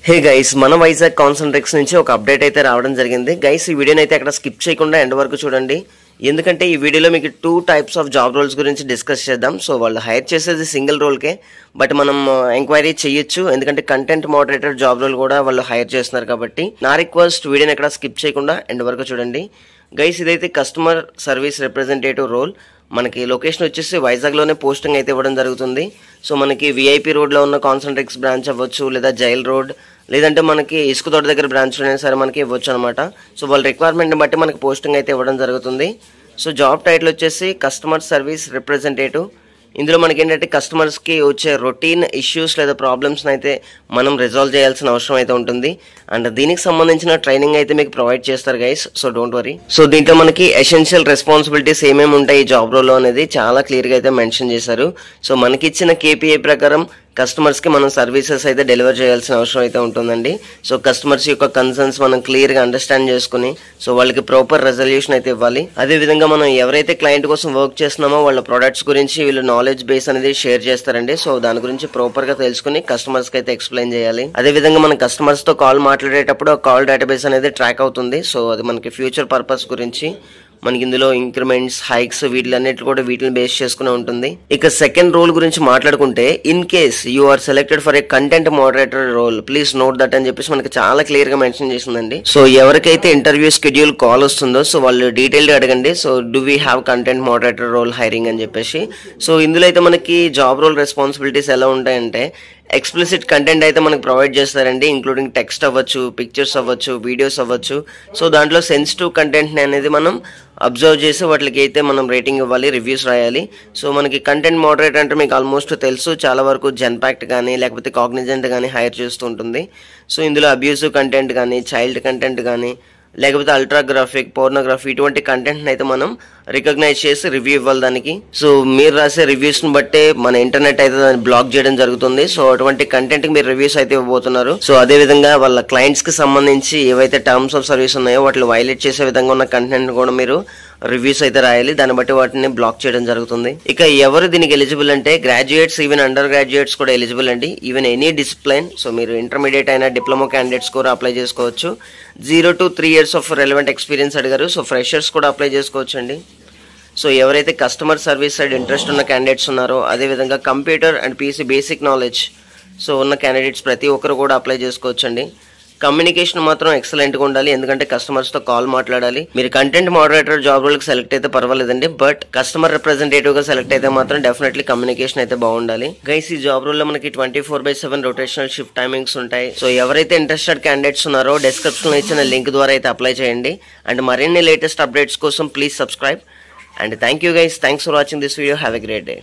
Hey guys, మన వైజాగ్ కాన్సంట్రేక్స్ నుంచి ఒక అప్డేట్ అయితే రావడం జరిగింది. గైస్, ఈ వీడియోని అయితే అక్కడ స్కిప్ చేయకుండా ఎండ్ వరకు చూడండి. ఎందుకంటే ఈ వీడియోలో మీకు 2 టైప్స్ ఆఫ్ జాబ్ రోల్స్ గురించి డిస్కస్ చేద్దాం. సో వాళ్ళు హైర్ చేసేది సింగిల్ రోల్కే, బట్ మనం ఎంక్వైరీ చేయొచ్చు. ఎందుకంటే కంటెంట్ మోడరేటర్ జాబ్ రోల్ కూడా వాళ్ళు హైర్ చేస్తున్నారు కాబట్టి. నా రిక్వెస్ట్, వీడియోని ఎక్కడ స్కిప్ చేయకుండా ఎండ్ వరకు చూడండి. గైస్, ఇదైతే కస్టమర్ సర్వీస్ రిప్రజెంటేటివ్ రోల్. మనకి లొకేషన్ వచ్చేసి వైజాగ్లోనే పోస్టింగ్ అయితే ఇవ్వడం జరుగుతుంది. సో మనకి విఐపి రోడ్లో ఉన్న కాన్సంట్రేక్స్ బ్రాంచ్ అవ్వచ్చు, లేదా జైల్ రోడ్, లేదంటే మనకి ఇసుక తోట దగ్గర బ్రాంచ్లో అయినా సరే మనకి ఇవ్వచ్చు అనమాట. సో వాళ్ళ రిక్వైర్మెంట్ని బట్టి మనకి పోస్టింగ్ అయితే ఇవ్వడం జరుగుతుంది. సో జాబ్ టైటిల్ వచ్చేసి కస్టమర్ సర్వీస్ రిప్రజెంటేటివ్. ఇందులో మనకి ఏంటంటే కస్టమర్స్కి వచ్చే రొటీన్ ఇష్యూస్ లేదా ప్రాబ్లమ్స్ని అయితే మనం రిజాల్వ్ చేయాల్సిన అవసరం అయితే ఉంటుంది. అండ్ దీనికి సంబంధించిన ట్రైనింగ్ అయితే మీకు ప్రొవైడ్ చేస్తారు guys. So don't worry. So దీంట్లో మనకి ఎసెన్షియల్ రెస్పాన్సిబిలిటీస్ ఏమేమి ఉంటాయి ఈ జాబ్ రోల్లో అనేది చాలా క్లియర్గా అయితే మెన్షన్ చేశారు. సో మనకి ఇచ్చిన కేపీఐ ప్రకారం కస్టమర్స్కి మనం సర్వీసెస్ అయితే డెలివర్ చేయాల్సిన అవసరం అయితే ఉంటుందండి. సో కస్టమర్స్ యొక్క కన్సర్న్స్ మనం క్లియర్గా అండర్స్టాండ్ చేసుకుని సో వాళ్ళకి ప్రాపర్ రెజల్యూషన్ అయితే ఇవ్వాలి. అదేవిధంగా మనం ఎవరైతే క్లయింట్ కోసం వర్క్ చేస్తున్నామో వాళ్ళ ప్రొడక్ట్స్ గురించి వీళ్ళు నాలెడ్జ్ బేస్ అనేది షేర్ చేస్తారండి. సో దాని గురించి ప్రాపర్గా తెలుసుకుని కస్టమర్స్కి అయితే ఎక్స్ప్లెయిన్ చేయాలి. అదేవిధంగా మన కస్టమర్స్తో కాల్ మాట్లాడేటప్పుడు ఆ కాల్ డేటాబేస్ అనేది ట్రాక్ అవుతుంది. సో అది మనకి ఫ్యూచర్ పర్పస్ గురించి మనకి ఇందులో ఇంక్రిమెంట్స్, హైక్స్ వీటిలన్నిటి కూడా వీటిని బేస్ చేసుకుని ఉంటుంది. ఇక సెకండ్ రోల్ గురించి మాట్లాడుకుంటే, in case you are selected for a content moderator role, please note that అని చెప్పేసి మనకి చాలా క్లియర్ గా మెన్షన్ చేసిందండి. సో ఎవరికైతే ఇంటర్వ్యూ షెడ్యూల్ కాల్ వస్తుందో సో వాళ్ళు డీటెయిల్ గా అడగండి. So do we have content moderator role hiring అని చెప్పేసి. సో ఇందులో అయితే మనకి జాబ్ రోల్ రెస్పాన్సిబిలిటీస్ ఎలా ఉంటాయంటే, ఎక్స్ప్లిసిట్ కంటెంట్ అయితే మనకు ప్రొవైడ్ చేస్తారండి. ఇంక్లూడింగ్ టెక్స్ట్ అవ్వచ్చు, పిక్చర్స్ అవ్వచ్చు, వీడియోస్ అవ్వచ్చు. సో దాంట్లో సెన్సిటివ్ కంటెంట్ని అనేది మనం అబ్జర్వ్ చేసి వాటికి అయితే మనం రేటింగ్ ఇవ్వాలి, రివ్యూస్ రాయాలి. సో మనకి కంటెంట్ మోడరేటర్ అంటే మీకు ఆల్మోస్ట్ తెలుసు, చాలా వరకు జెన్పాక్ట్ కానీ లేకపోతే కాగ్నిజెంట్ కానీ హైర్ చేస్తూ ఉంటుంది. సో ఇందులో అబ్యూసివ్ కంటెంట్ కానీ, చైల్డ్ కంటెంట్ కానీ, లేకపోతే అల్ట్రాగ్రాఫిక్, పోర్నోగ్రఫీ ఇటువంటి కంటెంట్ని అయితే మనం రికగ్నైజ్ చేసి రివ్యూ ఇవ్వాలి దానికి. సో మీరు రాసే రివ్యూస్ని బట్టే మన ఇంటర్నెట్ అయితే దాన్ని బ్లాక్ చేయడం జరుగుతుంది. సో అటువంటి కంటెంట్కి మీరు రివ్యూస్ అయితే ఇవ్వబోతున్నారు. సో అదేవిధంగా వాళ్ళ క్లయింట్స్కి సంబంధించి ఏవైతే టర్మ్స్ ఆఫ్ సర్వీస్ ఉన్నాయో వాటిని వైలేట్ చేసే విధంగా ఉన్న కంటెంట్ కూడా మీరు రివ్యూస్ అయితే రాయాలి. దాన్ని బట్టి వాటిని బ్లాక్ చేయడం జరుగుతుంది. ఇక ఎవరు దీనికి ఎలిజిబుల్ అంటే, గ్రాడ్యుయేట్స్, ఈవెన్ అండర్ గ్రాడ్యుయేట్స్ కూడా ఎలిజిబుల్ అండి. Even any discipline. సో మీరు ఇంటర్మీడియట్ అయినా డిప్లొమా క్యాండిడేట్స్ కూడా అప్లై చేసుకోవచ్చు. 0 to 3 years of relevant experience అడిగారు. సో ఫ్రెషర్స్ కూడా అప్లై చేసుకోవచ్చు అండి. సో ఎవరైతే కస్టమర్ సర్వీస్ సైడ్ ఇంట్రెస్ట్ ఉన్న క్యాండిడేట్స్ ఉన్నారో, అదేవిధంగా computer and PC basic knowledge so ఉన్న క్యాండిడేట్స్ ప్రతి ఒక్కరు కూడా అప్లై చేసుకోవచ్చు అండి. కమ్యూనికేషన్ మాత్రం ఎక్సలెంట్గా ఉండాలి, ఎందుకంటే కస్టమర్స్తో కాల్ మాట్లాడాలి. మీరు కంటెంట్ మోడరేటర్ జాబ్ రోల్కి సెలెక్ట్ అయితే పర్వాలేదండి, బట్ కస్టమర్ రిప్రజెంటేటివ్గా సెలెక్ట్ అయితే మాత్రం డెఫినెట్లీ కమ్యూనికేషన్ అయితే బాగుండాలి. గైస్, ఈ జాబ్ రోల్లో మనకి 24/7 రొటేషనల్ షిఫ్ట్ టైమింగ్స్ ఉంటాయి. సో ఎవరైతే ఇంట్రెస్టెడ్ క్యాండిడేట్స్ ఉన్నారో డిస్క్రిప్షన్లో ఇచ్చిన లింక్ ద్వారా అయితే అప్లై చేయండి. అండ్ మరిన్ని లేటెస్ట్ అప్డేట్స్ కోసం please subscribe. And thank you guys. Thanks for watching this video. Have a great day.